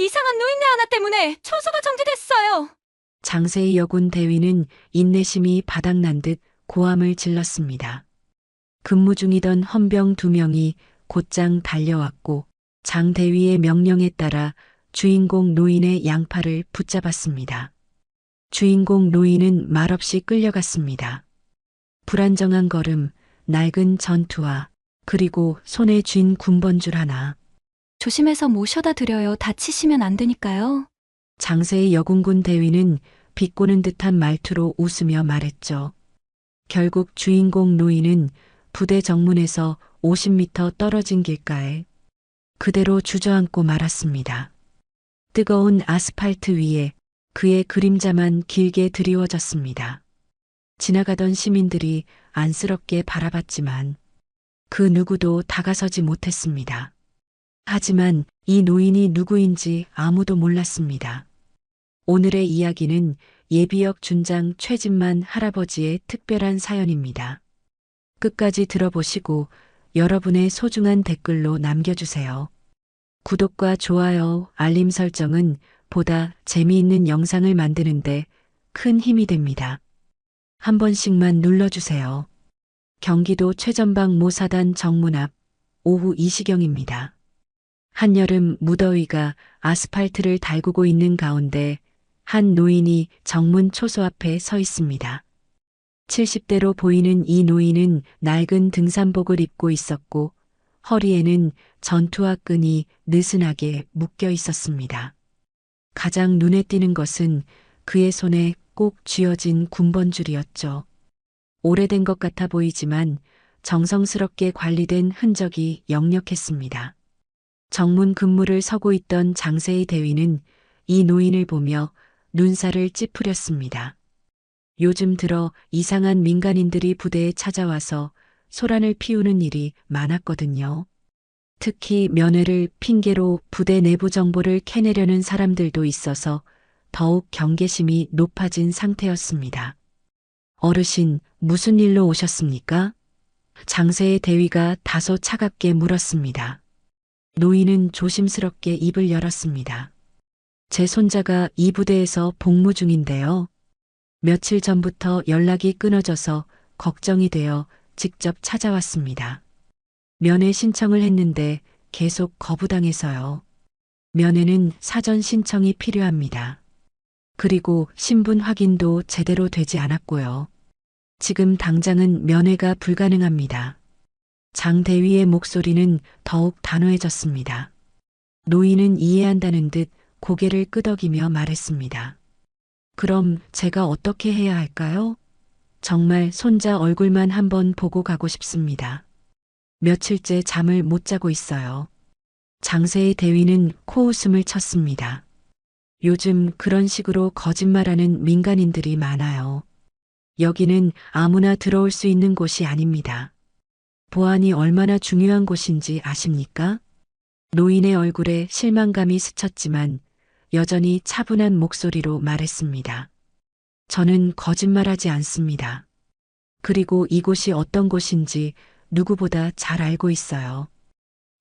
이상한 노인네 하나 때문에 초소가 정지됐어요. 장세희 여군 대위는 인내심이 바닥난 듯 고함을 질렀습니다. 근무 중이던 헌병 2명이 곧장 달려왔고 장 대위의 명령에 따라 주인공 노인의 양팔을 붙잡았습니다. 주인공 노인은 말없이 끌려갔습니다. 불안정한 걸음, 낡은 전투화, 그리고 손에 쥔 군번줄 하나. 조심해서 모셔다 드려요. 다치시면 안 되니까요. 장세의 여군군 대위는 비꼬는 듯한 말투로 웃으며 말했죠. 결국 주인공 노인은 부대 정문에서 50m 떨어진 길가에 그대로 주저앉고 말았습니다. 뜨거운 아스팔트 위에 그의 그림자만 길게 드리워졌습니다. 지나가던 시민들이 안쓰럽게 바라봤지만 그 누구도 다가서지 못했습니다. 하지만 이 노인이 누구인지 아무도 몰랐습니다. 오늘의 이야기는 예비역 준장 최진만 할아버지의 특별한 사연입니다. 끝까지 들어보시고 여러분의 소중한 댓글로 남겨주세요. 구독과 좋아요, 알림 설정은 보다 재미있는 영상을 만드는데 큰 힘이 됩니다. 한 번씩만 눌러주세요. 경기도 최전방 모사단 정문 앞 오후 2시경입니다. 한여름 무더위가 아스팔트를 달구고 있는 가운데 한 노인이 정문 초소 앞에 서 있습니다. 70대로 보이는 이 노인은 낡은 등산복을 입고 있었고 허리에는 전투화 끈이 느슨하게 묶여 있었습니다. 가장 눈에 띄는 것은 그의 손에 꼭 쥐어진 군번줄이었죠. 오래된 것 같아 보이지만 정성스럽게 관리된 흔적이 역력했습니다. 정문 근무를 서고 있던 장세희 대위는 이 노인을 보며 눈살을 찌푸렸습니다. 요즘 들어 이상한 민간인들이 부대에 찾아와서 소란을 피우는 일이 많았거든요. 특히 면회를 핑계로 부대 내부 정보를 캐내려는 사람들도 있어서 더욱 경계심이 높아진 상태였습니다. 어르신, 무슨 일로 오셨습니까? 장세의 대위가 다소 차갑게 물었습니다. 노인은 조심스럽게 입을 열었습니다. 제 손자가 이 부대에서 복무 중인데요. 며칠 전부터 연락이 끊어져서 걱정이 되어 직접 찾아왔습니다. 면회 신청을 했는데 계속 거부당해서요. 면회는 사전 신청이 필요합니다. 그리고 신분 확인도 제대로 되지 않았고요. 지금 당장은 면회가 불가능합니다. 장 대위의 목소리는 더욱 단호해졌습니다. 노인은 이해한다는 듯 고개를 끄덕이며 말했습니다. 그럼 제가 어떻게 해야 할까요? 정말 손자 얼굴만 한번 보고 가고 싶습니다. 며칠째 잠을 못 자고 있어요. 장세의 대위는 코웃음을 쳤습니다. 요즘 그런 식으로 거짓말하는 민간인들이 많아요. 여기는 아무나 들어올 수 있는 곳이 아닙니다. 보안이 얼마나 중요한 곳인지 아십니까? 노인의 얼굴에 실망감이 스쳤지만 여전히 차분한 목소리로 말했습니다. 저는 거짓말하지 않습니다. 그리고 이곳이 어떤 곳인지 누구보다 잘 알고 있어요.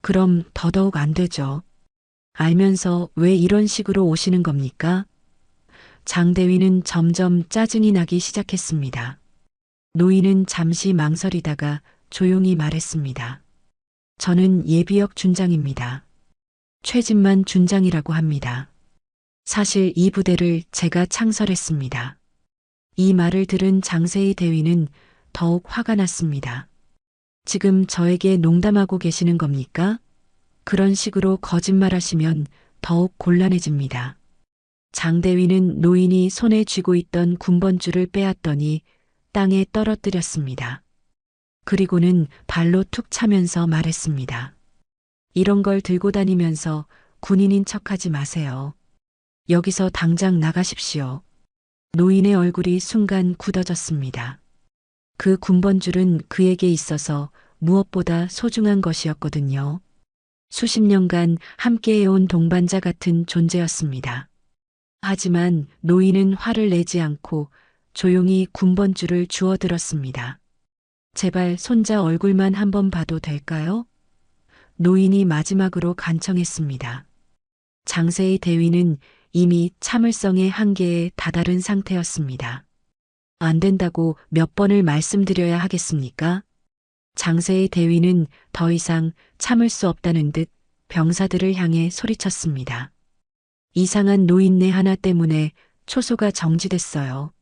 그럼 더더욱 안 되죠. 알면서 왜 이런 식으로 오시는 겁니까? 장 대위는 점점 짜증이 나기 시작했습니다. 노인은 잠시 망설이다가 조용히 말했습니다. 저는 예비역 준장입니다. 최진만 준장이라고 합니다. 사실 이 부대를 제가 창설했습니다. 이 말을 들은 장세희 대위는 더욱 화가 났습니다. 지금 저에게 농담하고 계시는 겁니까? 그런 식으로 거짓말하시면 더욱 곤란해집니다. 장 대위는 노인이 손에 쥐고 있던 군번줄을 빼앗더니 땅에 떨어뜨렸습니다. 그리고는 발로 툭 차면서 말했습니다. 이런 걸 들고 다니면서 군인인 척하지 마세요. 여기서 당장 나가십시오. 노인의 얼굴이 순간 굳어졌습니다. 그 군번줄은 그에게 있어서 무엇보다 소중한 것이었거든요. 수십 년간 함께해온 동반자 같은 존재였습니다. 하지만 노인은 화를 내지 않고 조용히 군번줄을 주워들었습니다. 제발 손자 얼굴만 한번 봐도 될까요? 노인이 마지막으로 간청했습니다. 장세의 대위는 이미 참을성의 한계에 다다른 상태였습니다. 안 된다고 몇 번을 말씀드려야 하겠습니까? 장세의 대위는 더 이상 참을 수 없다는 듯 병사들을 향해 소리쳤습니다. 이상한 노인네 하나 때문에 초소가 정지됐어요.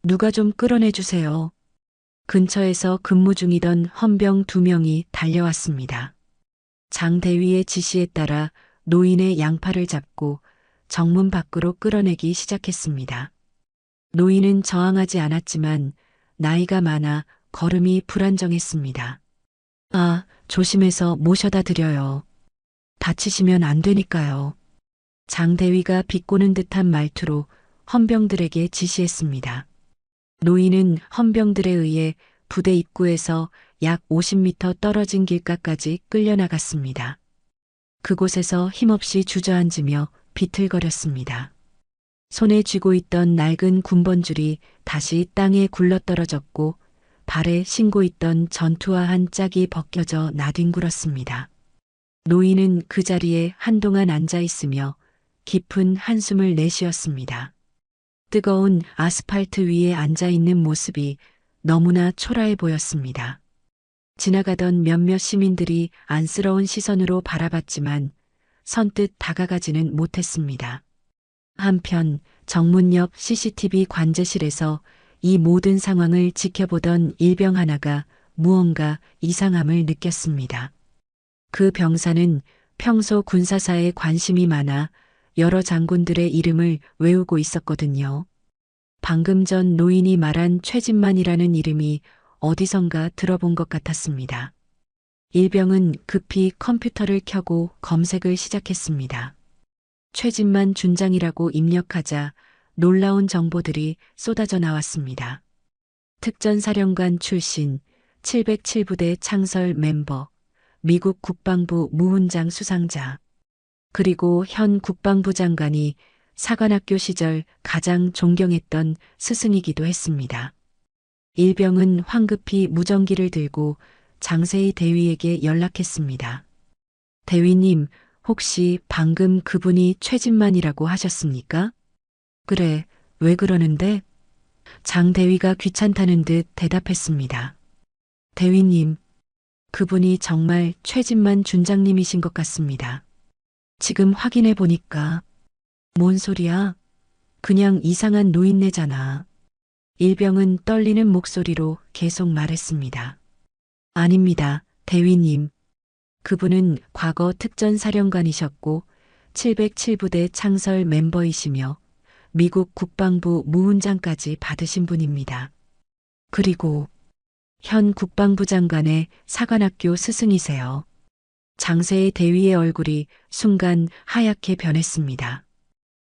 누가 좀 끌어내 주세요. 근처에서 근무 중이던 헌병 2명이 달려왔습니다. 장 대위의 지시에 따라 노인의 양팔을 잡고 정문 밖으로 끌어내기 시작했습니다. 노인은 저항하지 않았지만 나이가 많아 걸음이 불안정했습니다. 아, 조심해서 모셔다 드려요. 다치시면 안 되니까요. 장 대위가 비꼬는 듯한 말투로 헌병들에게 지시했습니다. 노인은 헌병들에 의해 부대 입구에서 약 50m 떨어진 길가까지 끌려나갔습니다. 그곳에서 힘없이 주저앉으며 비틀거렸습니다. 손에 쥐고 있던 낡은 군번줄이 다시 땅에 굴러떨어졌고 발에 신고 있던 전투화 한 짝이 벗겨져 나뒹굴었습니다. 노인은 그 자리에 한동안 앉아 있으며 깊은 한숨을 내쉬었습니다. 뜨거운 아스팔트 위에 앉아 있는 모습이 너무나 초라해 보였습니다. 지나가던 몇몇 시민들이 안쓰러운 시선으로 바라봤지만 선뜻 다가가지는 못했습니다. 한편 정문 옆 CCTV 관제실에서 이 모든 상황을 지켜보던 일병 하나가 무언가 이상함을 느꼈습니다. 그 병사는 평소 군사사에 관심이 많아 여러 장군들의 이름을 외우고 있었거든요. 방금 전 노인이 말한 최진만이라는 이름이 어디선가 들어본 것 같았습니다. 일병은 급히 컴퓨터를 켜고 검색을 시작했습니다. 최진만 준장이라고 입력하자 놀라운 정보들이 쏟아져 나왔습니다. 특전사령관 출신, 707부대 창설 멤버, 미국 국방부 무훈장 수상자, 그리고 현 국방부 장관이 사관학교 시절 가장 존경했던 스승이기도 했습니다. 일병은 황급히 무전기를 들고 장세희 대위에게 연락했습니다. 대위님, 혹시 방금 그분이 최진만이라고 하셨습니까? 그래, 왜 그러는데? 장 대위가 귀찮다는 듯 대답했습니다. 대위님, 그분이 정말 최진만 준장님이신 것 같습니다. 지금 확인해 보니까. 뭔 소리야? 그냥 이상한 노인네잖아. 일병은 떨리는 목소리로 계속 말했습니다. 아닙니다, 대위님. 그분은 과거 특전사령관이셨고 707부대 창설 멤버이시며 미국 국방부 무훈장까지 받으신 분입니다. 그리고 현 국방부 장관의 사관학교 스승이세요. 장세의 대위의 얼굴이 순간 하얗게 변했습니다.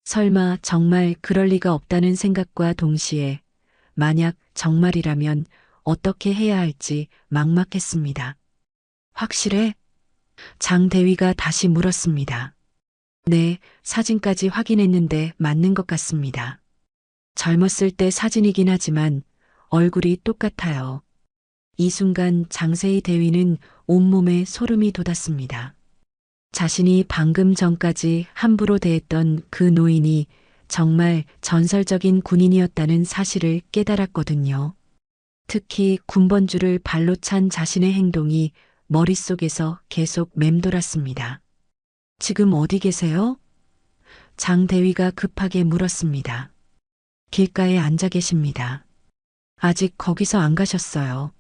설마 정말 그럴 리가 없다는 생각과 동시에 만약 정말이라면 어떻게 해야 할지 막막했습니다. 확실해? 장 대위가 다시 물었습니다. 네, 사진까지 확인했는데 맞는 것 같습니다. 젊었을 때 사진이긴 하지만 얼굴이 똑같아요. 이 순간 장세희 대위는 온몸에 소름이 돋았습니다. 자신이 방금 전까지 함부로 대했던 그 노인이 정말 전설적인 군인이었다는 사실을 깨달았거든요. 특히 군번줄을 발로 찬 자신의 행동이 머릿속에서 계속 맴돌았습니다. 지금 어디 계세요? 장 대위가 급하게 물었습니다. 길가에 앉아 계십니다. 아직 거기서 안 가셨어요.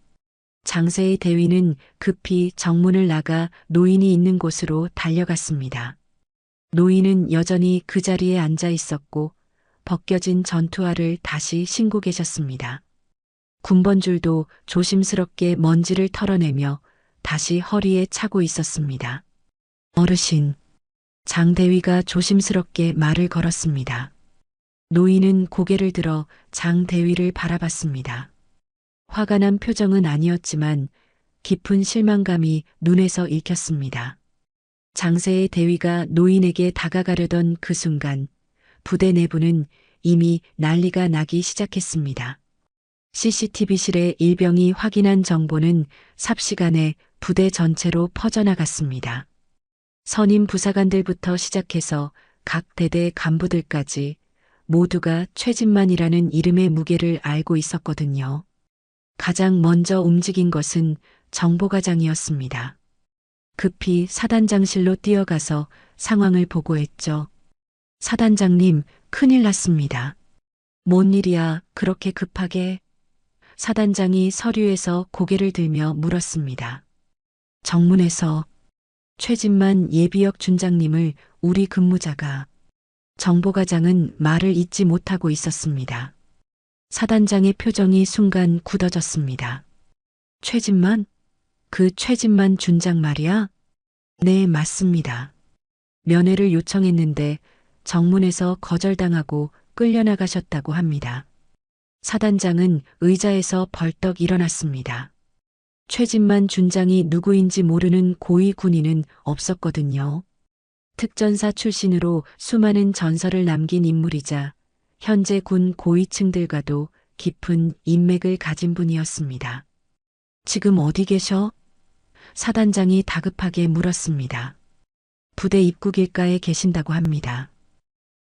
장세희 대위는 급히 정문을 나가 노인이 있는 곳으로 달려갔습니다. 노인은 여전히 그 자리에 앉아 있었고 벗겨진 전투화를 다시 신고 계셨습니다. 군번줄도 조심스럽게 먼지를 털어내며 다시 허리에 차고 있었습니다. 어르신, 장 대위가 조심스럽게 말을 걸었습니다. 노인은 고개를 들어 장 대위를 바라봤습니다. 화가 난 표정은 아니었지만 깊은 실망감이 눈에서 읽혔습니다. 장세의 대위가 노인에게 다가가려던 그 순간 부대 내부는 이미 난리가 나기 시작했습니다. CCTV실의 일병이 확인한 정보는 삽시간에 부대 전체로 퍼져나갔습니다. 선임 부사관들부터 시작해서 각 대대 간부들까지 모두가 최진만이라는 이름의 무게를 알고 있었거든요. 가장 먼저 움직인 것은 정보과장이었습니다. 급히 사단장실로 뛰어가서 상황을 보고했죠. 사단장님, 큰일 났습니다. 뭔 일이야, 그렇게 급하게? 사단장이 서류에서 고개를 들며 물었습니다. 정문에서 최진만 예비역 준장님을 우리 근무자가. 정보과장은 말을 잇지 못하고 있었습니다. 사단장의 표정이 순간 굳어졌습니다. 최진만? 그 최진만 준장 말이야? 네, 맞습니다. 면회를 요청했는데 정문에서 거절당하고 끌려나가셨다고 합니다. 사단장은 의자에서 벌떡 일어났습니다. 최진만 준장이 누구인지 모르는 고위 군인은 없었거든요. 특전사 출신으로 수많은 전설을 남긴 인물이자 현재 군 고위층들과도 깊은 인맥을 가진 분이었습니다. 지금 어디 계셔? 사단장이 다급하게 물었습니다. 부대 입구길가에 계신다고 합니다.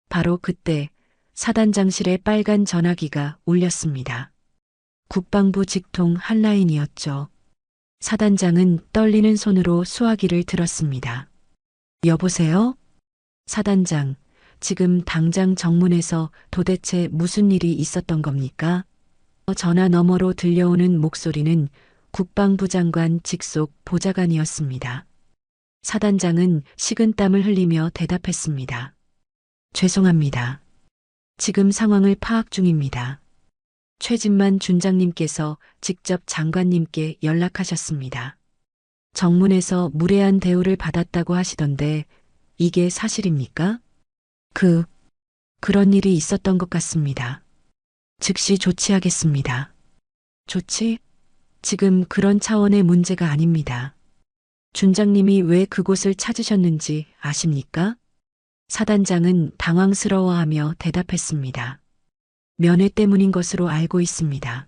바로 그때 사단장실에 빨간 전화기가 울렸습니다. 국방부 직통 한라인이었죠. 사단장은 떨리는 손으로 수화기를 들었습니다. 여보세요? 사단장, 지금 당장 정문에서 도대체 무슨 일이 있었던 겁니까? 전화 너머로 들려오는 목소리는 국방부 장관 직속 보좌관이었습니다. 사단장은 식은땀을 흘리며 대답했습니다. 죄송합니다. 지금 상황을 파악 중입니다. 최진만 준장님께서 직접 장관님께 연락하셨습니다. 정문에서 무례한 대우를 받았다고 하시던데 이게 사실입니까? 그런 일이 있었던 것 같습니다. 즉시 조치하겠습니다. 조치? 지금 그런 차원의 문제가 아닙니다. 준장님이 왜 그곳을 찾으셨는지 아십니까? 사단장은 당황스러워하며 대답했습니다. 면회 때문인 것으로 알고 있습니다.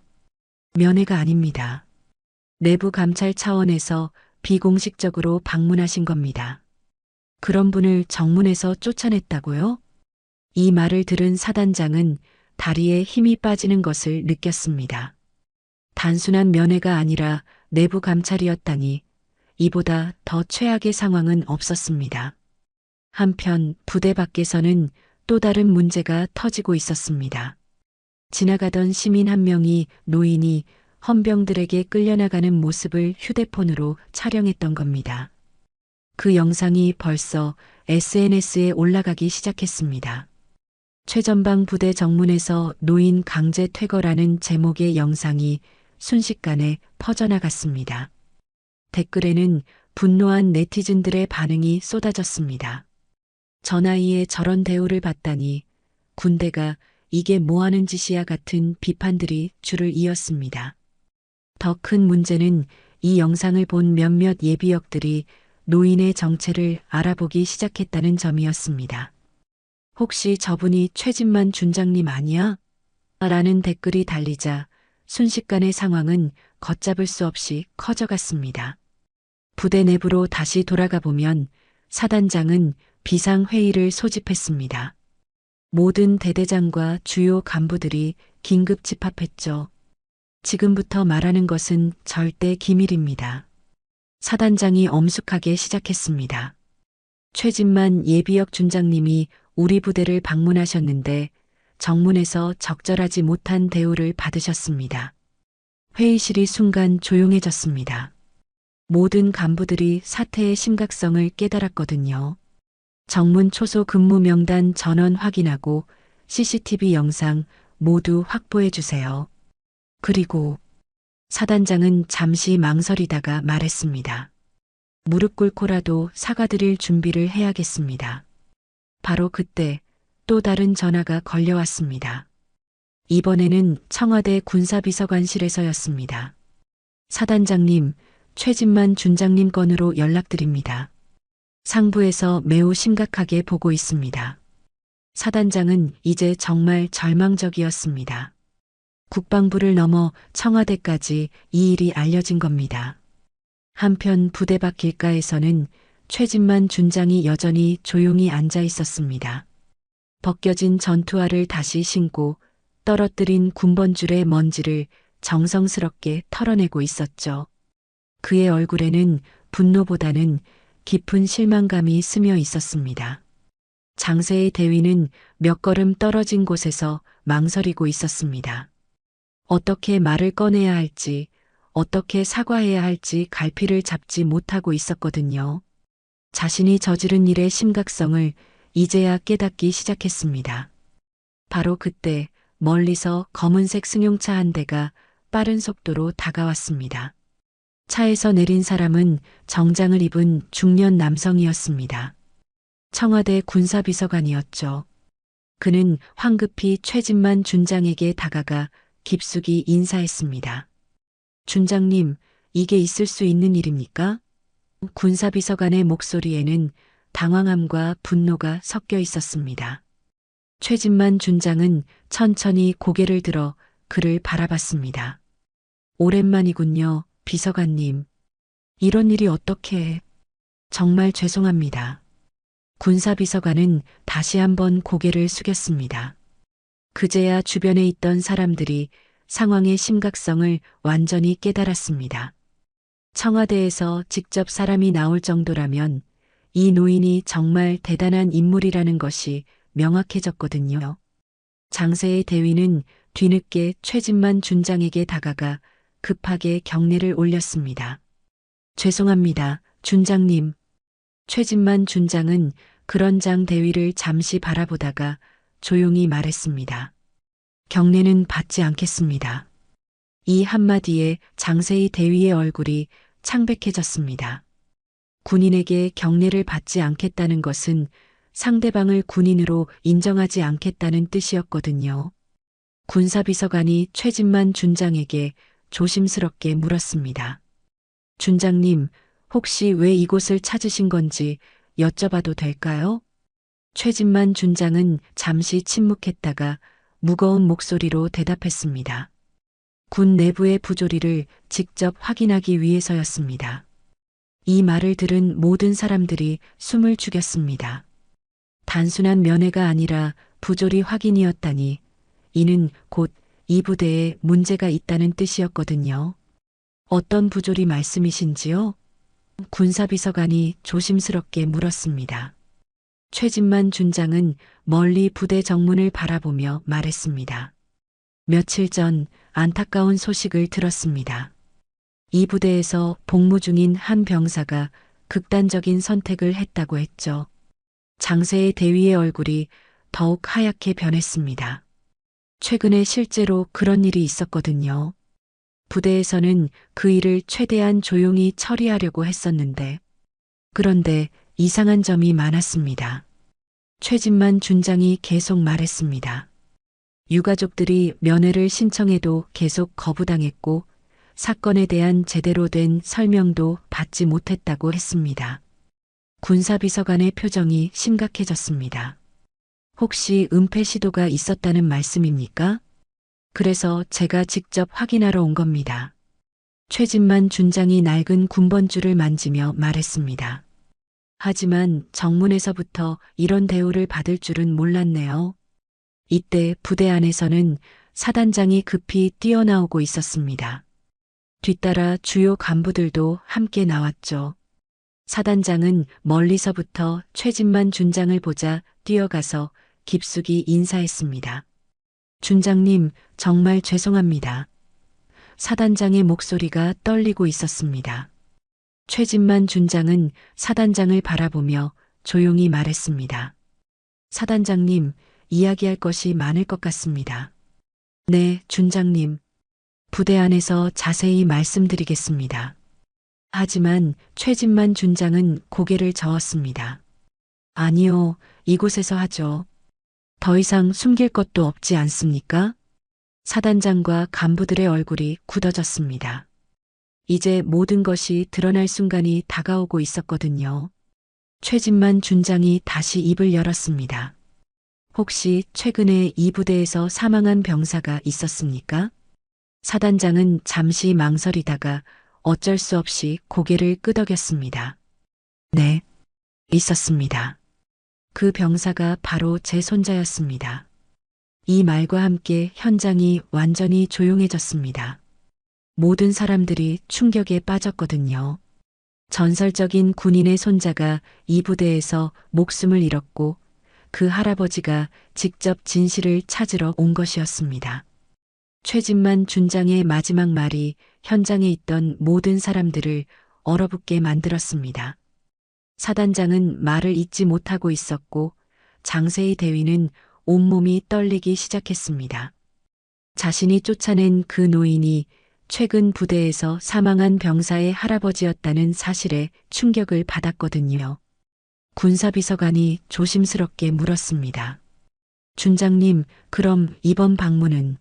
면회가 아닙니다. 내부 감찰 차원에서 비공식적으로 방문하신 겁니다. 그런 분을 정문에서 쫓아냈다고요? 이 말을 들은 사단장은 다리에 힘이 빠지는 것을 느꼈습니다. 단순한 면회가 아니라 내부 감찰이었다니 이보다 더 최악의 상황은 없었습니다. 한편 부대 밖에서는 또 다른 문제가 터지고 있었습니다. 지나가던 시민 한 명이 노인이 헌병들에게 끌려나가는 모습을 휴대폰으로 촬영했던 겁니다. 그 영상이 벌써 SNS에 올라가기 시작했습니다. 최전방 부대 정문에서 노인 강제 퇴거라는 제목의 영상이 순식간에 퍼져나갔습니다. 댓글에는 분노한 네티즌들의 반응이 쏟아졌습니다. 저 나이에 저런 대우를 받다니 군대가 이게 뭐하는 짓이야 같은 비판들이 줄을 이었습니다. 더 큰 문제는 이 영상을 본 몇몇 예비역들이 노인의 정체를 알아보기 시작했다는 점이었습니다. 혹시 저분이 최진만 준장님 아니야? 라는 댓글이 달리자 순식간에 상황은 걷잡을 수 없이 커져갔습니다. 부대 내부로 다시 돌아가 보면 사단장은 비상회의를 소집했습니다. 모든 대대장과 주요 간부들이 긴급 집합했죠. 지금부터 말하는 것은 절대 기밀입니다. 사단장이 엄숙하게 시작했습니다. 최진만 예비역 준장님이 우리 부대를 방문하셨는데 정문에서 적절하지 못한 대우를 받으셨습니다. 회의실이 순간 조용해졌습니다. 모든 간부들이 사태의 심각성을 깨달았거든요. 정문 초소 근무 명단 전원 확인하고 CCTV 영상 모두 확보해 주세요. 그리고 사단장은 잠시 망설이다가 말했습니다. 무릎 꿇고라도 사과드릴 준비를 해야겠습니다. 바로 그때 또 다른 전화가 걸려왔습니다. 이번에는 청와대 군사비서관실에서였습니다. 사단장님, 최진만 준장님 건으로 연락드립니다. 상부에서 매우 심각하게 보고 있습니다. 사단장은 이제 정말 절망적이었습니다. 국방부를 넘어 청와대까지 이 일이 알려진 겁니다. 한편 부대 밖 길가에서는 최진만 준장이 여전히 조용히 앉아 있었습니다. 벗겨진 전투화를 다시 신고 떨어뜨린 군번줄의 먼지를 정성스럽게 털어내고 있었죠. 그의 얼굴에는 분노보다는 깊은 실망감이 스며 있었습니다. 장세의 대위는 몇 걸음 떨어진 곳에서 망설이고 있었습니다. 어떻게 말을 꺼내야 할지, 어떻게 사과해야 할지 갈피를 잡지 못하고 있었거든요. 자신이 저지른 일의 심각성을 이제야 깨닫기 시작했습니다. 바로 그때 멀리서 검은색 승용차 한 대가 빠른 속도로 다가왔습니다. 차에서 내린 사람은 정장을 입은 중년 남성이었습니다. 청와대 군사비서관이었죠. 그는 황급히 최진만 준장에게 다가가 깊숙이 인사했습니다. 준장님, 이게 있을 수 있는 일입니까? 군사비서관의 목소리에는 당황함과 분노가 섞여 있었습니다. 최진만 준장은 천천히 고개를 들어 그를 바라봤습니다. 오랜만이군요, 비서관님. 이런 일이 어떻게... 정말 죄송합니다. 군사비서관은 다시 한번 고개를 숙였습니다. 그제야 주변에 있던 사람들이 상황의 심각성을 완전히 깨달았습니다. 청와대에서 직접 사람이 나올 정도라면 이 노인이 정말 대단한 인물이라는 것이 명확해졌거든요. 장세의 대위는 뒤늦게 최진만 준장에게 다가가 급하게 경례를 올렸습니다. 죄송합니다, 준장님. 최진만 준장은 그런장 대위를 잠시 바라보다가 조용히 말했습니다. 경례는 받지 않겠습니다. 이 한마디에 장세의 대위의 얼굴이 창백해졌습니다. 군인에게 경례를 받지 않겠다는 것은 상대방을 군인으로 인정하지 않겠다는 뜻이었거든요. 군사비서관이 최진만 준장에게 조심스럽게 물었습니다. 준장님, 혹시 왜 이곳을 찾으신 건지 여쭤봐도 될까요? 최진만 준장은 잠시 침묵했다가 무거운 목소리로 대답했습니다. 군 내부의 부조리를 직접 확인하기 위해서였습니다. 이 말을 들은 모든 사람들이 숨을 죽였습니다. 단순한 면회가 아니라 부조리 확인이었다니 이는 곧 이 부대에 문제가 있다는 뜻이었거든요. 어떤 부조리 말씀이신지요? 군사비서관이 조심스럽게 물었습니다. 최진만 준장은 멀리 부대 정문을 바라보며 말했습니다. 며칠 전 안타까운 소식을 들었습니다. 이 부대에서 복무 중인 한 병사가 극단적인 선택을 했다고 했죠. 장세의 대위의 얼굴이 더욱 하얗게 변했습니다. 최근에 실제로 그런 일이 있었거든요. 부대에서는 그 일을 최대한 조용히 처리하려고 했었는데, 그런데 이상한 점이 많았습니다. 최진만 준장이 계속 말했습니다. 유가족들이 면회를 신청해도 계속 거부당했고, 사건에 대한 제대로 된 설명도 받지 못했다고 했습니다. 군사비서관의 표정이 심각해졌습니다. 혹시 은폐 시도가 있었다는 말씀입니까? 그래서 제가 직접 확인하러 온 겁니다. 최진만 준장이 낡은 군번줄을 만지며 말했습니다. 하지만 정문에서부터 이런 대우를 받을 줄은 몰랐네요. 이때 부대 안에서는 사단장이 급히 뛰어나오고 있었습니다. 뒤따라 주요 간부들도 함께 나왔죠. 사단장은 멀리서부터 최진만 준장을 보자 뛰어가서 깊숙이 인사했습니다. 준장님, 정말 죄송합니다. 사단장의 목소리가 떨리고 있었습니다. 최진만 준장은 사단장을 바라보며 조용히 말했습니다. 사단장님, 이야기할 것이 많을 것 같습니다. 네, 준장님. 부대 안에서 자세히 말씀드리겠습니다. 하지만 최진만 준장은 고개를 저었습니다. 아니요, 이곳에서 하죠. 더 이상 숨길 것도 없지 않습니까? 사단장과 간부들의 얼굴이 굳어졌습니다. 이제 모든 것이 드러날 순간이 다가오고 있었거든요. 최진만 준장이 다시 입을 열었습니다. 혹시 최근에 이 부대에서 사망한 병사가 있었습니까? 사단장은 잠시 망설이다가 어쩔 수 없이 고개를 끄덕였습니다. 네, 있었습니다. 그 병사가 바로 제 손자였습니다. 이 말과 함께 현장이 완전히 조용해졌습니다. 모든 사람들이 충격에 빠졌거든요. 전설적인 군인의 손자가 이 부대에서 목숨을 잃었고 그 할아버지가 직접 진실을 찾으러 온 것이었습니다. 최진만 준장의 마지막 말이 현장에 있던 모든 사람들을 얼어붙게 만들었습니다. 사단장은 말을 잇지 못하고 있었고 장세희 대위는 온몸이 떨리기 시작했습니다. 자신이 쫓아낸 그 노인이 최근 부대에서 사망한 병사의 할아버지였다는 사실에 충격을 받았거든요. 군사비서관이 조심스럽게 물었습니다. 준장님, 그럼 이번 방문은?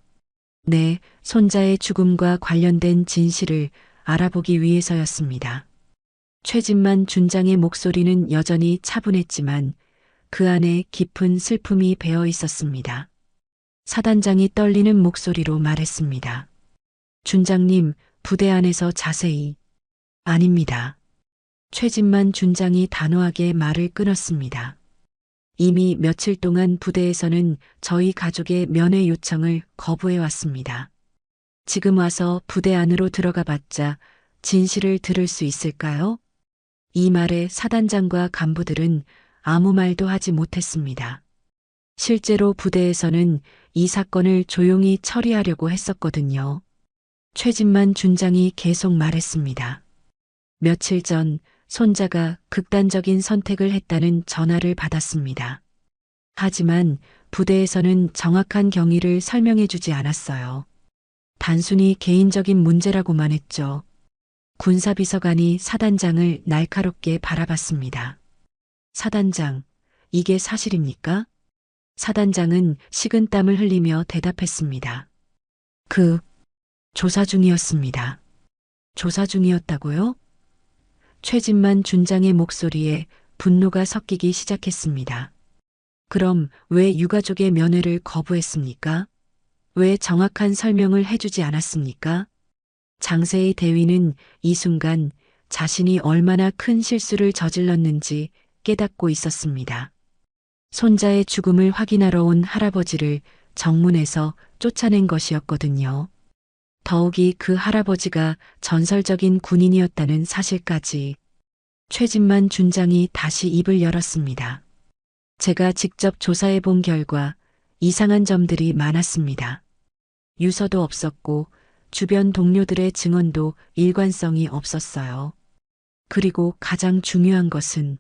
네, 손자의 죽음과 관련된 진실을 알아보기 위해서였습니다. 최진만 준장의 목소리는 여전히 차분했지만 그 안에 깊은 슬픔이 배어 있었습니다. 사단장이 떨리는 목소리로 말했습니다. 준장님, 부대 안에서 자세히. 아닙니다. 최진만 준장이 단호하게 말을 끊었습니다. 이미 며칠 동안 부대에서는 저희 가족의 면회 요청을 거부해 왔습니다. 지금 와서 부대 안으로 들어가 봤자 진실을 들을 수 있을까요? 이 말에 사단장과 간부들은 아무 말도 하지 못했습니다. 실제로 부대에서는 이 사건을 조용히 처리하려고 했었거든요. 최진만 준장이 계속 말했습니다. 며칠 전 손자가 극단적인 선택을 했다는 전화를 받았습니다. 하지만 부대에서는 정확한 경위를 설명해 주지 않았어요. 단순히 개인적인 문제라고만 했죠. 군사비서관이 사단장을 날카롭게 바라봤습니다. 사단장, 이게 사실입니까? 사단장은 식은땀을 흘리며 대답했습니다. 조사 중이었습니다. 조사 중이었다고요? 최진만 준장의 목소리에 분노가 섞이기 시작했습니다. 그럼 왜 유가족의 면회를 거부했습니까? 왜 정확한 설명을 해주지 않았습니까? 장세희 대위는 이 순간 자신이 얼마나 큰 실수를 저질렀는지 깨닫고 있었습니다. 손자의 죽음을 확인하러 온 할아버지를 정문에서 쫓아낸 것이었거든요. 더욱이 그 할아버지가 전설적인 군인이었다는 사실까지. 최진만 준장이 다시 입을 열었습니다. 제가 직접 조사해 본 결과 이상한 점들이 많았습니다. 유서도 없었고 주변 동료들의 증언도 일관성이 없었어요. 그리고 가장 중요한 것은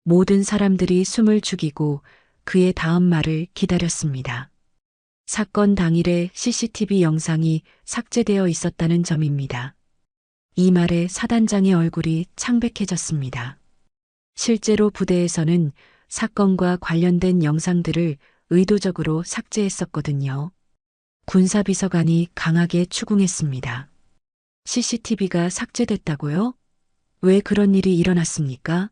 모든 사람들이 숨을 죽이고 그의 다음 말을 기다렸습니다. 사건 당일에 CCTV 영상이 삭제되어 있었다는 점입니다. 이 말에 사단장의 얼굴이 창백해졌습니다. 실제로 부대에서는 사건과 관련된 영상들을 의도적으로 삭제했었거든요. 군사비서관이 강하게 추궁했습니다. CCTV가 삭제됐다고요? 왜 그런 일이 일어났습니까?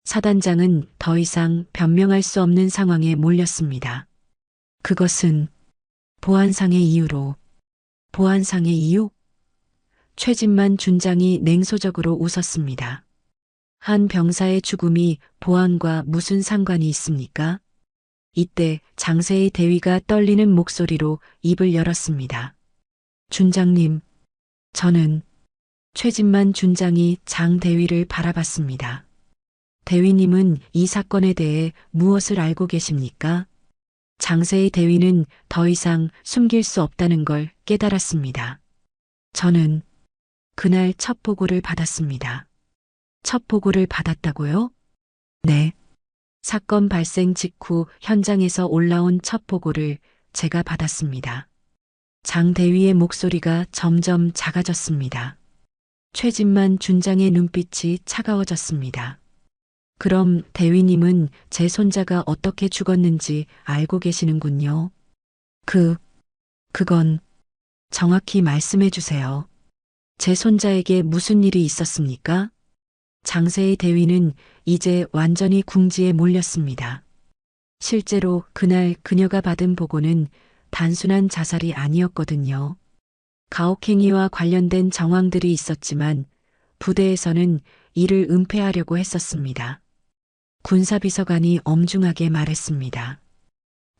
사단장은 더 이상 변명할 수 없는 상황에 몰렸습니다. 그것은 보안상의 이유로. 보안상의 이유? 최진만 준장이 냉소적으로 웃었습니다. 한 병사의 죽음이 보안과 무슨 상관이 있습니까? 이때 장세희 대위가 떨리는 목소리로 입을 열었습니다. 준장님, 저는. 최진만 준장이 장 대위를 바라봤습니다. 대위님은 이 사건에 대해 무엇을 알고 계십니까? 장세희 대위는 더 이상 숨길 수 없다는 걸 깨달았습니다. 저는 그날 첫 보고를 받았습니다. 첫 보고를 받았다고요? 네. 사건 발생 직후 현장에서 올라온 첫 보고를 제가 받았습니다. 장 대위의 목소리가 점점 작아졌습니다. 최진만 준장의 눈빛이 차가워졌습니다. 그럼 대위님은 제 손자가 어떻게 죽었는지 알고 계시는군요. 그건 정확히 말씀해 주세요. 제 손자에게 무슨 일이 있었습니까? 장세희 대위는 이제 완전히 궁지에 몰렸습니다. 실제로 그날 그녀가 받은 보고는 단순한 자살이 아니었거든요. 가혹행위와 관련된 정황들이 있었지만 부대에서는 이를 은폐하려고 했었습니다. 군사비서관이 엄중하게 말했습니다.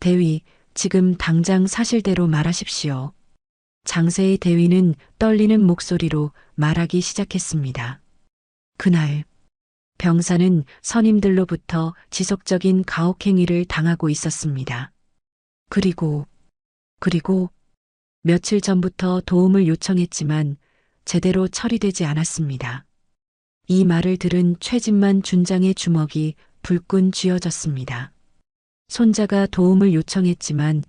대위, 지금 당장 사실대로 말하십시오. 장세의 대위는 떨리는 목소리로 말하기 시작했습니다. 그날 병사는 선임들로부터 지속적인 가혹행위를 당하고 있었습니다. 그리고 며칠 전부터 도움을 요청했지만 제대로 처리되지 않았습니다. 이 말을 들은 최진만 준장의 주먹이 불끈 쥐어졌습니다. 손자가 도움을 요청했지만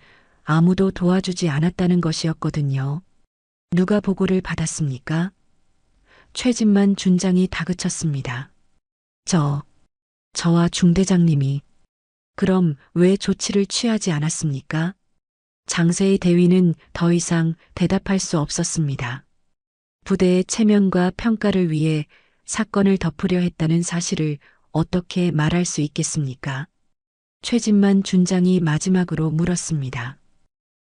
아무도 도와주지 않았다는 것이었거든요. 누가 보고를 받았습니까? 최진만 준장이 다그쳤습니다. 저와 중대장님이. 그럼 왜 조치를 취하지 않았습니까? 장세의 대위는 더 이상 대답할 수 없었습니다. 부대의 체면과 평가를 위해 사건을 덮으려 했다는 사실을 어떻게 말할 수 있겠습니까? 최진만 준장이 마지막으로 물었습니다.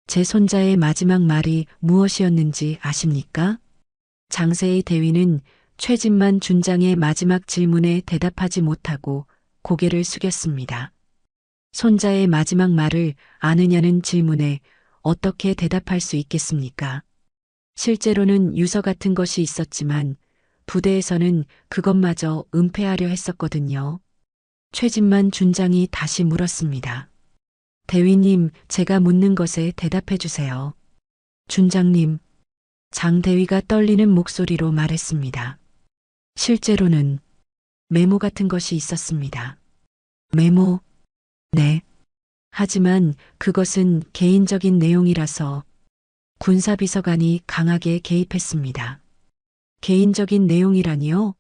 제 손자의 마지막 말이 무엇이었는지 아십니까? 장세의 대위는 최진만 준장의 마지막 질문에 대답하지 못하고 고개를 숙였습니다. 손자의 마지막 말을 아느냐는 질문에 어떻게 대답할 수 있겠습니까? 실제로는 유서 같은 것이 있었지만 부대에서는 그것마저 은폐하려 했었거든요. 최진만 준장이 다시 물었습니다. 대위님, 제가 묻는 것에 대답해 주세요. 준장님, 장 대위가 떨리는 목소리로 말했습니다. 실제로는 메모 같은 것이 있었습니다. 메모? 네. 하지만 그것은 개인적인 내용이라서 군사비서관이 강하게 개입했습니다. 개인적인 내용이라니요?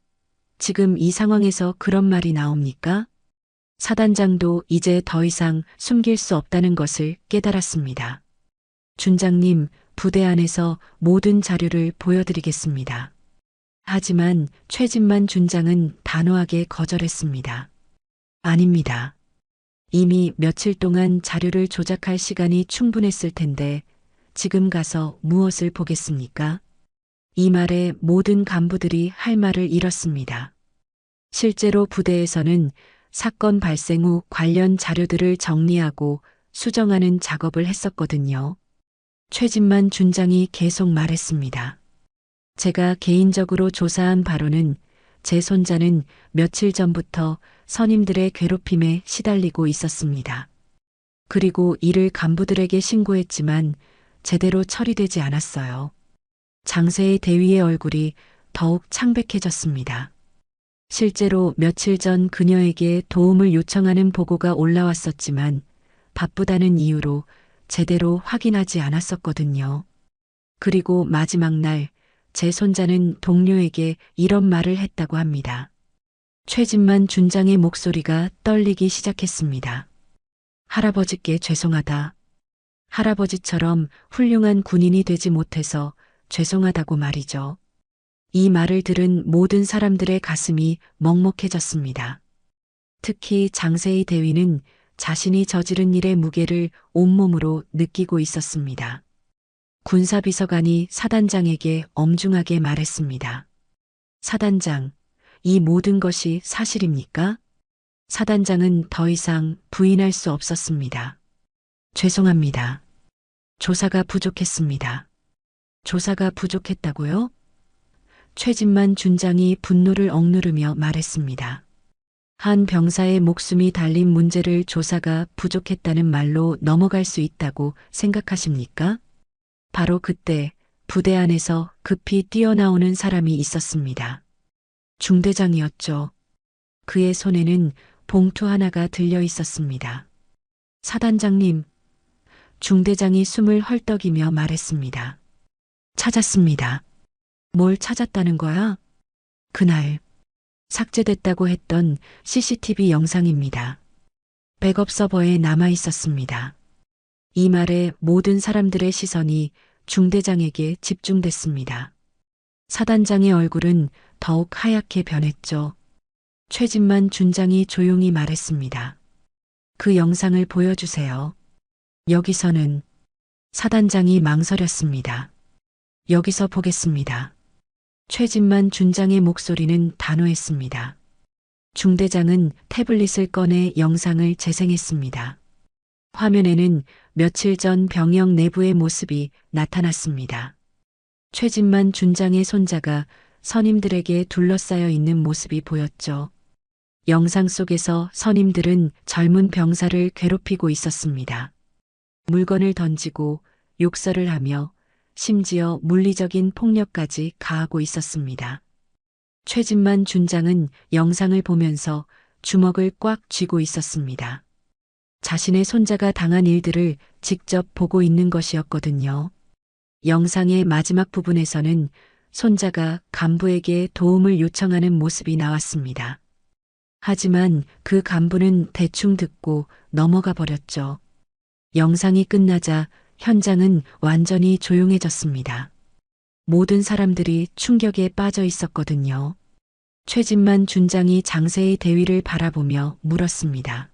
지금 이 상황에서 그런 말이 나옵니까? 사단장도 이제 더 이상 숨길 수 없다는 것을 깨달았습니다. 준장님, 부대 안에서 모든 자료를 보여드리겠습니다. 하지만 최진만 준장은 단호하게 거절했습니다. 아닙니다. 이미 며칠 동안 자료를 조작할 시간이 충분했을 텐데 지금 가서 무엇을 보겠습니까? 이 말에 모든 간부들이 할 말을 잃었습니다. 실제로 부대에서는 사건 발생 후 관련 자료들을 정리하고 수정하는 작업을 했었거든요. 최진만 준장이 계속 말했습니다. 제가 개인적으로 조사한 바로는 제 손자는 며칠 전부터 선임들의 괴롭힘에 시달리고 있었습니다. 그리고 이를 간부들에게 신고했지만 제대로 처리되지 않았어요. 장세의 대위의 얼굴이 더욱 창백해졌습니다. 실제로 며칠 전 그녀에게 도움을 요청하는 보고가 올라왔었지만 바쁘다는 이유로 제대로 확인하지 않았었거든요. 그리고 마지막 날 제 손자는 동료에게 이런 말을 했다고 합니다. 최진만 준장의 목소리가 떨리기 시작했습니다. 할아버지께 죄송하다. 할아버지처럼 훌륭한 군인이 되지 못해서 죄송하다고 말이죠. 이 말을 들은 모든 사람들의 가슴이 먹먹해졌습니다. 특히 장세의 대위는 자신이 저지른 일의 무게를 온몸으로 느끼고 있었습니다. 군사비서관이 사단장에게 엄중하게 말했습니다. 사단장, 이 모든 것이 사실입니까? 사단장은 더 이상 부인할 수 없었습니다. 죄송합니다. 조사가 부족했습니다. 조사가 부족했다고요? 최진만 준장이 분노를 억누르며 말했습니다. 한 병사의 목숨이 달린 문제를 조사가 부족했다는 말로 넘어갈 수 있다고 생각하십니까? 바로 그때 부대 안에서 급히 뛰어나오는 사람이 있었습니다. 중대장이었죠. 그의 손에는 봉투 하나가 들려 있었습니다. 사단장님, 중대장이 숨을 헐떡이며 말했습니다. 찾았습니다. 뭘 찾았다는 거야? 그날 삭제됐다고 했던 CCTV 영상입니다. 백업 서버에 남아 있었습니다. 이 말에 모든 사람들의 시선이 중대장에게 집중됐습니다. 사단장의 얼굴은 더욱 하얗게 변했죠. 최진만 준장이 조용히 말했습니다. 그 영상을 보여주세요. 여기서는 사단장이 망설였습니다. 여기서 보겠습니다. 최진만 준장의 목소리는 단호했습니다. 중대장은 태블릿을 꺼내 영상을 재생했습니다. 화면에는 며칠 전 병영 내부의 모습이 나타났습니다. 최진만 준장의 손자가 선임들에게 둘러싸여 있는 모습이 보였죠. 영상 속에서 선임들은 젊은 병사를 괴롭히고 있었습니다. 물건을 던지고 욕설을 하며 심지어 물리적인 폭력까지 가하고 있었습니다. 최진만 준장은 영상을 보면서 주먹을 꽉 쥐고 있었습니다. 자신의 손자가 당한 일들을 직접 보고 있는 것이었거든요. 영상의 마지막 부분에서는 손자가 간부에게 도움을 요청하는 모습이 나왔습니다. 하지만 그 간부는 대충 듣고 넘어가 버렸죠. 영상이 끝나자 현장은 완전히 조용해졌습니다. 모든 사람들이 충격에 빠져 있었거든요. 최진만 준장이 장세의 대위를 바라보며 물었습니다.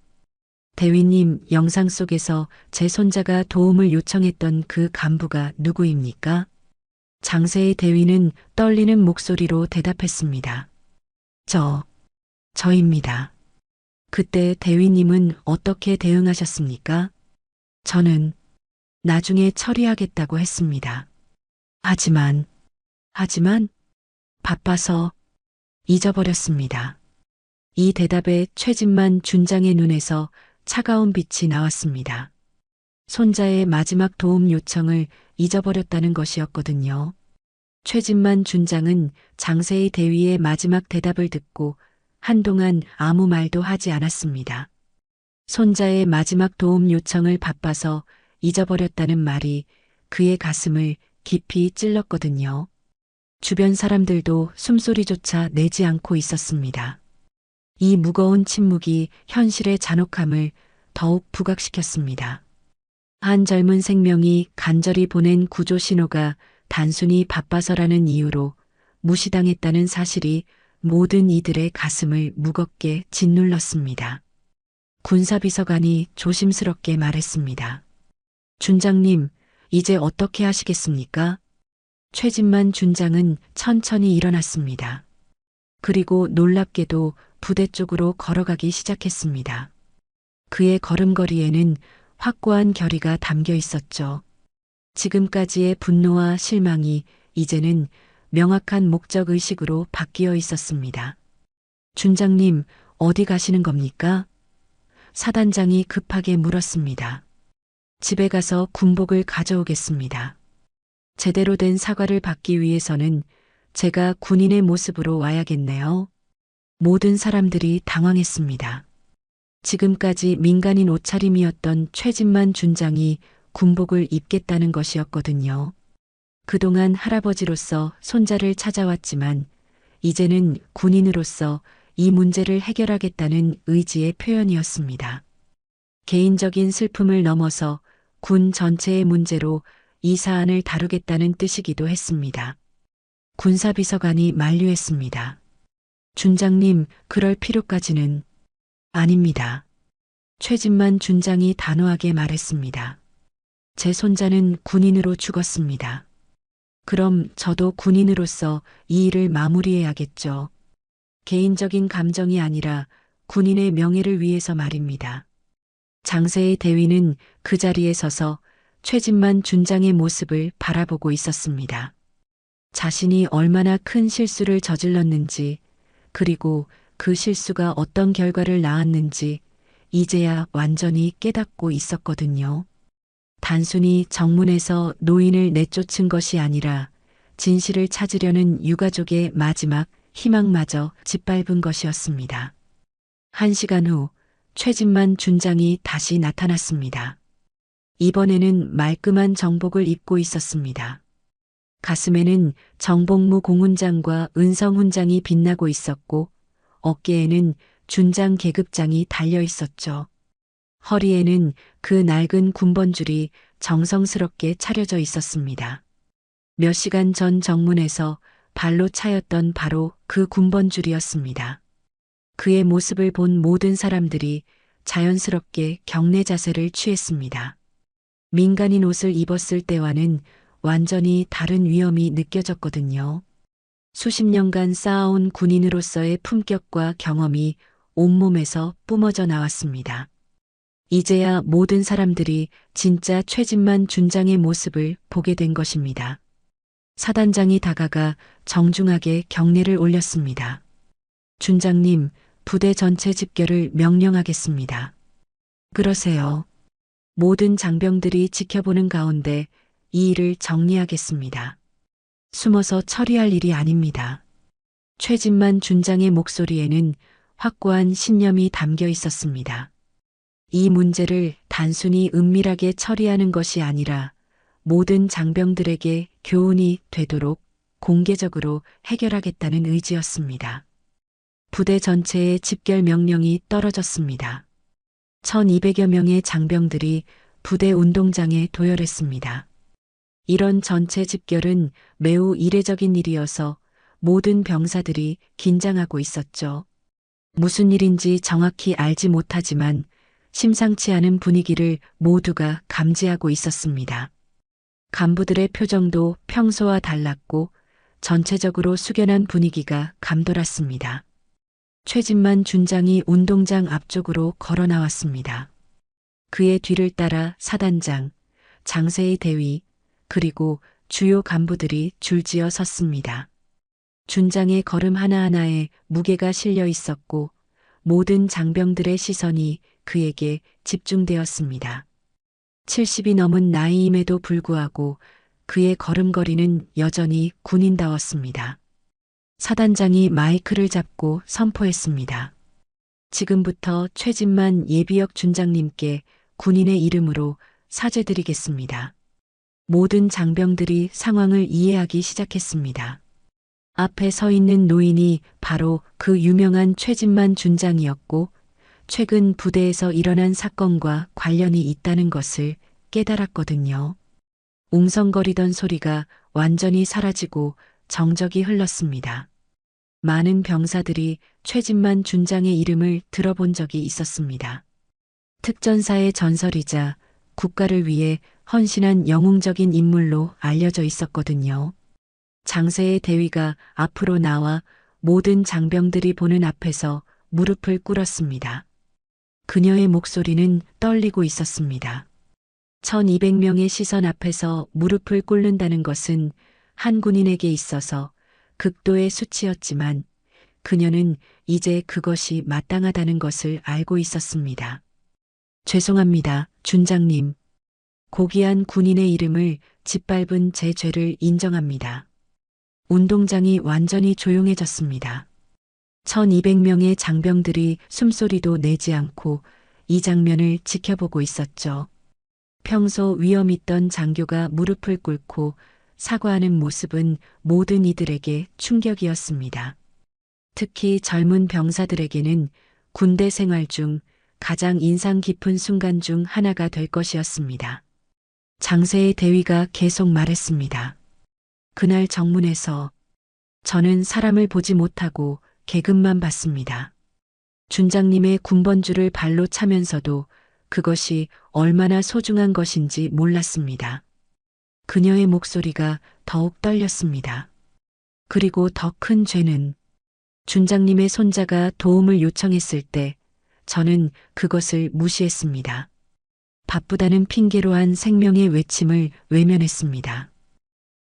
대위님, 영상 속에서 제 손자가 도움을 요청했던 그 간부가 누구입니까? 장세의 대위는 떨리는 목소리로 대답했습니다. 저입니다. 그때 대위님은 어떻게 대응하셨습니까? 저는 나중에 처리하겠다고 했습니다. 하지만 바빠서 잊어버렸습니다. 이 대답에 최진만 준장의 눈에서 차가운 빛이 나왔습니다. 손자의 마지막 도움 요청을 잊어버렸다는 것이었거든요. 최진만 준장은 장세의 대위의 마지막 대답을 듣고 한동안 아무 말도 하지 않았습니다. 손자의 마지막 도움 요청을 바빠서 잊어버렸다는 말이 그의 가슴을 깊이 찔렀거든요. 주변 사람들도 숨소리조차 내지 않고 있었습니다. 이 무거운 침묵이 현실의 잔혹함을 더욱 부각시켰습니다. 한 젊은 생명이 간절히 보낸 구조 신호가 단순히 바빠서라는 이유로 무시당했다는 사실이 모든 이들의 가슴을 무겁게 짓눌렀습니다. 군사비서관이 조심스럽게 말했습니다. 준장님, 이제 어떻게 하시겠습니까? 최진만 준장은 천천히 일어났습니다. 그리고 놀랍게도 부대 쪽으로 걸어가기 시작했습니다. 그의 걸음걸이에는 확고한 결의가 담겨 있었죠. 지금까지의 분노와 실망이 이제는 명확한 목적의식으로 바뀌어 있었습니다. 준장님, 어디 가시는 겁니까? 사단장이 급하게 물었습니다. 집에 가서 군복을 가져오겠습니다. 제대로 된 사과를 받기 위해서는 제가 군인의 모습으로 와야겠네요. 모든 사람들이 당황했습니다. 지금까지 민간인 옷차림이었던 최진만 준장이 군복을 입겠다는 것이었거든요. 그동안 할아버지로서 손자를 찾아왔지만 이제는 군인으로서 이 문제를 해결하겠다는 의지의 표현이었습니다. 개인적인 슬픔을 넘어서 군 전체의 문제로 이 사안을 다루겠다는 뜻이기도 했습니다. 군사비서관이 만류했습니다. 준장님, 그럴 필요까지는 아닙니다. 최진만 준장이 단호하게 말했습니다. 제 손자는 군인으로 죽었습니다. 그럼 저도 군인으로서 이 일을 마무리해야겠죠. 개인적인 감정이 아니라 군인의 명예를 위해서 말입니다. 장세의 대위는 그 자리에 서서 최진만 준장의 모습을 바라보고 있었습니다. 자신이 얼마나 큰 실수를 저질렀는지, 그리고 그 실수가 어떤 결과를 낳았는지 이제야 완전히 깨닫고 있었거든요. 단순히 정문에서 노인을 내쫓은 것이 아니라 진실을 찾으려는 유가족의 마지막 희망마저 짓밟은 것이었습니다. 1시간 후 최진만 준장이 다시 나타났습니다. 이번에는 말끔한 정복을 입고 있었습니다. 가슴에는 정복무 공훈장과 은성훈장이 빛나고 있었고 어깨에는 준장 계급장이 달려 있었죠. 허리에는 그 낡은 군번줄이 정성스럽게 차려져 있었습니다. 몇 시간 전 정문에서 발로 차였던 바로 그 군번줄이었습니다. 그의 모습을 본 모든 사람들이 자연스럽게 경례 자세를 취했습니다. 민간인 옷을 입었을 때와는 완전히 다른 위엄이 느껴졌거든요. 수십 년간 쌓아온 군인으로서의 품격과 경험이 온몸에서 뿜어져 나왔습니다. 이제야 모든 사람들이 진짜 최진만 준장의 모습을 보게 된 것입니다. 사단장이 다가가 정중하게 경례를 올렸습니다. 준장님, 부대 전체 집결을 명령하겠습니다. 그러세요. 모든 장병들이 지켜보는 가운데 이 일을 정리하겠습니다. 숨어서 처리할 일이 아닙니다. 최진만 준장의 목소리에는 확고한 신념이 담겨 있었습니다. 이 문제를 단순히 은밀하게 처리하는 것이 아니라 모든 장병들에게 교훈이 되도록 공개적으로 해결하겠다는 의지였습니다. 부대 전체의 집결 명령이 떨어졌습니다. 1200여 명의 장병들이 부대 운동장에 도열했습니다. 이런 전체 집결은 매우 이례적인 일이어서 모든 병사들이 긴장하고 있었죠. 무슨 일인지 정확히 알지 못하지만 심상치 않은 분위기를 모두가 감지하고 있었습니다. 간부들의 표정도 평소와 달랐고 전체적으로 숙연한 분위기가 감돌았습니다. 최진만 준장이 운동장 앞쪽으로 걸어 나왔습니다. 그의 뒤를 따라 사단장, 장세희 대위, 그리고 주요 간부들이 줄지어 섰습니다. 준장의 걸음 하나하나에 무게가 실려 있었고 모든 장병들의 시선이 그에게 집중되었습니다. 70이 넘은 나이임에도 불구하고 그의 걸음걸이는 여전히 군인다웠습니다. 사단장이 마이크를 잡고 선포했습니다. 지금부터 최진만 예비역 준장님께 군인의 이름으로 사죄드리겠습니다. 모든 장병들이 상황을 이해하기 시작했습니다. 앞에 서 있는 노인이 바로 그 유명한 최진만 준장이었고 최근 부대에서 일어난 사건과 관련이 있다는 것을 깨달았거든요. 웅성거리던 소리가 완전히 사라지고 정적이 흘렀습니다. 많은 병사들이 최진만 준장의 이름을 들어본 적이 있었습니다. 특전사의 전설이자 국가를 위해 헌신한 영웅적인 인물로 알려져 있었거든요. 장세의 대위가 앞으로 나와 모든 장병들이 보는 앞에서 무릎을 꿇었습니다. 그녀의 목소리는 떨리고 있었습니다. 1200명의 시선 앞에서 무릎을 꿇는다는 것은 한 군인에게 있어서 극도의 수치였지만 그녀는 이제 그것이 마땅하다는 것을 알고 있었습니다. 죄송합니다, 준장님. 고귀한 군인의 이름을 짓밟은 제 죄를 인정합니다. 운동장이 완전히 조용해졌습니다. 1200명의 장병들이 숨소리도 내지 않고 이 장면을 지켜보고 있었죠. 평소 위험 있던 장교가 무릎을 꿇고 사과하는 모습은 모든 이들에게 충격이었습니다. 특히 젊은 병사들에게는 군대 생활 중 가장 인상 깊은 순간 중 하나가 될 것이었습니다. 장세의 대위가 계속 말했습니다. 그날 정문에서 저는 사람을 보지 못하고 계급만 봤습니다. 준장님의 군번줄을 발로 차면서도 그것이 얼마나 소중한 것인지 몰랐습니다. 그녀의 목소리가 더욱 떨렸습니다. 그리고 더 큰 죄는 준장님의 손자가 도움을 요청했을 때 저는 그것을 무시했습니다. 바쁘다는 핑계로 한 생명의 외침을 외면했습니다.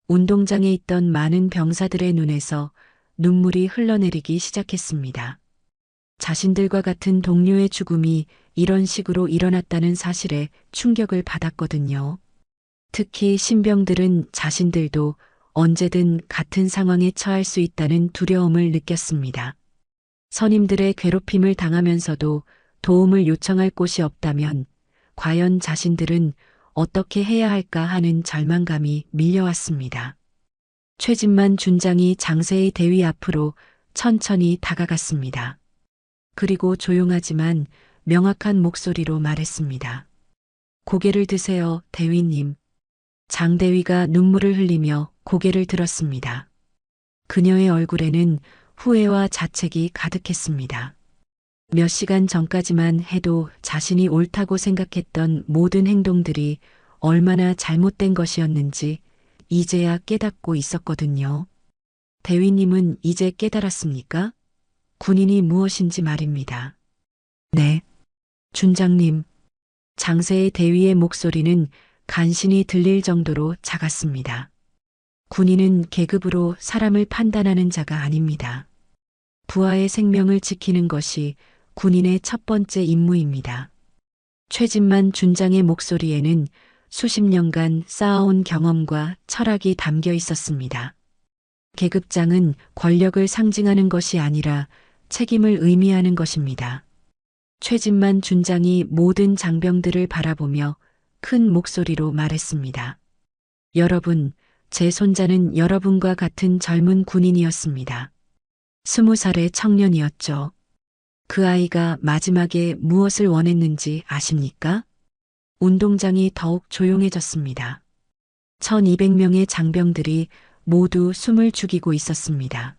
운동장에 있던 많은 병사들의 눈에서 눈물이 흘러내리기 시작했습니다. 자신들과 같은 동료의 죽음이 이런 식으로 일어났다는 사실에 충격을 받았거든요. 특히 신병들은 자신들도 언제든 같은 상황에 처할 수 있다는 두려움을 느꼈습니다. 선임들의 괴롭힘을 당하면서도 도움을 요청할 곳이 없다면 과연 자신들은 어떻게 해야 할까 하는 절망감이 밀려왔습니다. 최진만 준장이 장세의 대위 앞으로 천천히 다가갔습니다. 그리고 조용하지만 명확한 목소리로 말했습니다. 고개를 드세요, 대위님. 장대위가 눈물을 흘리며 고개를 들었습니다. 그녀의 얼굴에는 후회와 자책이 가득했습니다. 몇 시간 전까지만 해도 자신이 옳다고 생각했던 모든 행동들이 얼마나 잘못된 것이었는지 이제야 깨닫고 있었거든요. 대위님은 이제 깨달았습니까? 군인이 무엇인지 말입니다. 네. 준장님. 장세의 대위의 목소리는 간신히 들릴 정도로 작았습니다. 군인은 계급으로 사람을 판단하는 자가 아닙니다. 부하의 생명을 지키는 것이 군인의 첫 번째 임무입니다. 최진만 준장의 목소리에는 수십 년간 쌓아온 경험과 철학이 담겨 있었습니다. 계급장은 권력을 상징하는 것이 아니라 책임을 의미하는 것입니다. 최진만 준장이 모든 장병들을 바라보며 큰 목소리로 말했습니다. 여러분, 제 손자는 여러분과 같은 젊은 군인이었습니다. 20살의 청년이었죠. 그 아이가 마지막에 무엇을 원했는지 아십니까? 운동장이 더욱 조용해졌습니다. 1200명의 장병들이 모두 숨을 죽이고 있었습니다.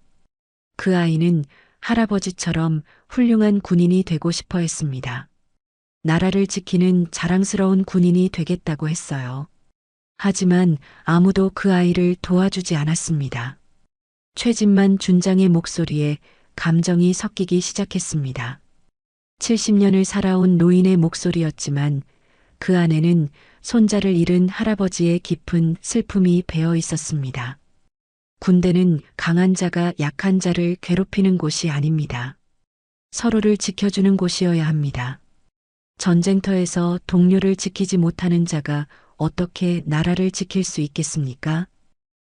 그 아이는 할아버지처럼 훌륭한 군인이 되고 싶어 했습니다. 나라를 지키는 자랑스러운 군인이 되겠다고 했어요. 하지만 아무도 그 아이를 도와주지 않았습니다. 최진만 준장의 목소리에 감정이 섞이기 시작했습니다. 70년을 살아온 노인의 목소리였지만 그 안에는 손자를 잃은 할아버지의 깊은 슬픔이 배어 있었습니다. 군대는 강한 자가 약한 자를 괴롭히는 곳이 아닙니다. 서로를 지켜주는 곳이어야 합니다. 전쟁터에서 동료를 지키지 못하는 자가 어떻게 나라를 지킬 수 있겠습니까?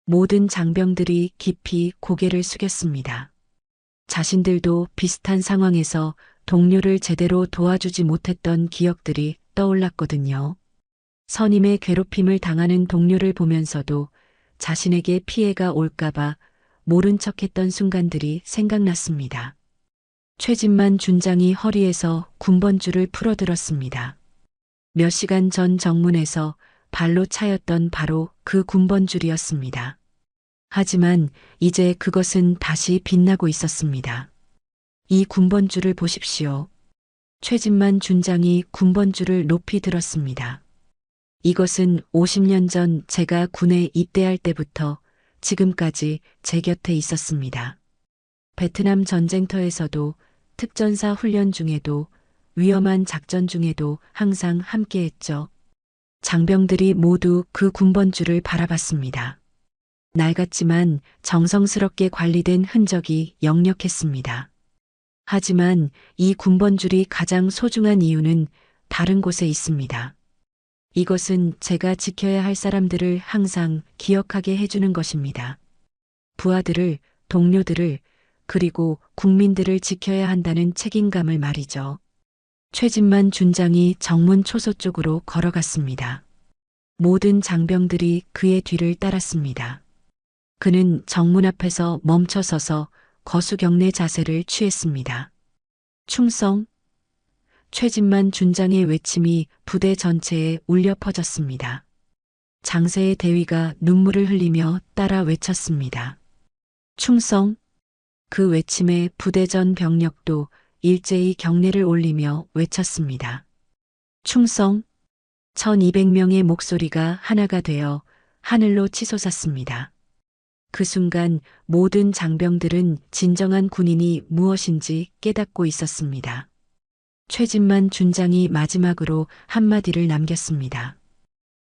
모든 장병들이 깊이 고개를 숙였습니다. 자신들도 비슷한 상황에서 동료를 제대로 도와주지 못했던 기억들이 떠올랐거든요. 선임의 괴롭힘을 당하는 동료를 보면서도 자신에게 피해가 올까봐 모른 척했던 순간들이 생각났습니다. 최진만 준장이 허리에서 군번줄을 풀어들었습니다. 몇 시간 전 정문에서 발로 차였던 바로 그 군번줄이었습니다. 하지만 이제 그것은 다시 빛나고 있었습니다. 이 군번줄을 보십시오. 최진만 준장이 군번줄을 높이 들었습니다. 이것은 50년 전 제가 군에 입대할 때부터 지금까지 제 곁에 있었습니다. 베트남 전쟁터에서도 특전사 훈련 중에도 위험한 작전 중에도 항상 함께했죠. 장병들이 모두 그 군번줄을 바라봤습니다. 낡았지만 정성스럽게 관리된 흔적이 역력했습니다. 하지만 이 군번줄이 가장 소중한 이유는 다른 곳에 있습니다. 이것은 제가 지켜야 할 사람들을 항상 기억하게 해주는 것입니다. 부하들을, 동료들을, 그리고 국민들을 지켜야 한다는 책임감을 말이죠. 최진만 준장이 정문 초소 쪽으로 걸어갔습니다. 모든 장병들이 그의 뒤를 따랐습니다. 그는 정문 앞에서 멈춰서서 거수경례 자세를 취했습니다. 충성! 최진만 준장의 외침이 부대 전체에 울려 퍼졌습니다. 장세의 대위가 눈물을 흘리며 따라 외쳤습니다. 충성! 그 외침에 부대 전 병력도 일제히 경례를 올리며 외쳤습니다. 충성! 1200명의 목소리가 하나가 되어 하늘로 치솟았습니다. 그 순간 모든 장병들은 진정한 군인이 무엇인지 깨닫고 있었습니다. 최진만 준장이 마지막으로 한마디를 남겼습니다.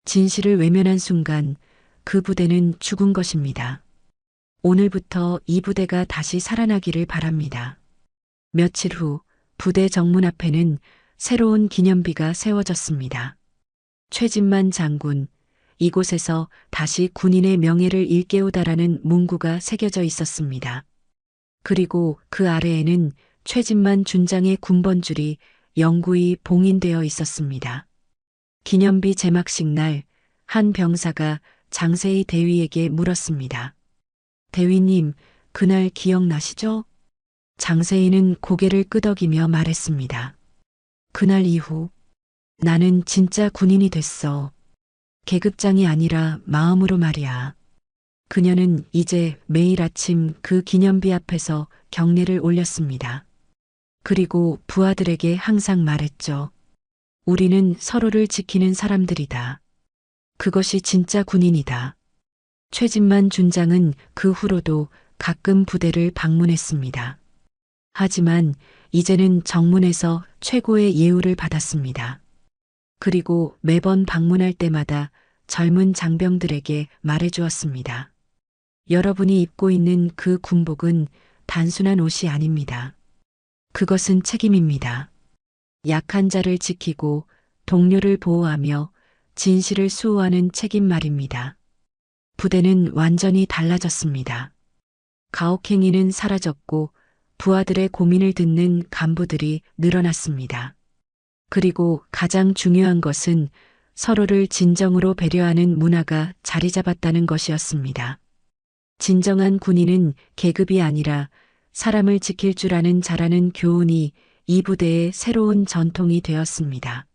진실을 외면한 순간 그 부대는 죽은 것입니다. 오늘부터 이 부대가 다시 살아나기를 바랍니다. 며칠 후 부대 정문 앞에는 새로운 기념비가 세워졌습니다. 최진만 장군, 이곳에서 다시 군인의 명예를 일깨우다라는 문구가 새겨져 있었습니다. 그리고 그 아래에는 최진만 준장의 군번줄이 영구히 봉인되어 있었습니다. 기념비 제막식 날 한 병사가 장세희 대위에게 물었습니다. 대위님, 그날 기억나시죠? 장세희는 고개를 끄덕이며 말했습니다. 그날 이후 나는 진짜 군인이 됐어. 계급장이 아니라 마음으로 말이야. 그녀는 이제 매일 아침 그 기념비 앞에서 경례를 올렸습니다. 그리고 부하들에게 항상 말했죠. 우리는 서로를 지키는 사람들이다. 그것이 진짜 군인이다. 최진만 준장은 그 후로도 가끔 부대를 방문했습니다. 하지만 이제는 정문에서 최고의 예우를 받았습니다. 그리고 매번 방문할 때마다 젊은 장병들에게 말해주었습니다. 여러분이 입고 있는 그 군복은 단순한 옷이 아닙니다. 그것은 책임입니다. 약한 자를 지키고 동료를 보호하며 진실을 수호하는 책임 말입니다. 부대는 완전히 달라졌습니다. 가혹행위는 사라졌고 부하들의 고민을 듣는 간부들이 늘어났습니다. 그리고 가장 중요한 것은 서로를 진정으로 배려하는 문화가 자리 잡았다는 것이었습니다. 진정한 군인은 계급이 아니라 사람을 지킬 줄 아는 자라는 교훈이 이 부대의 새로운 전통이 되었습니다.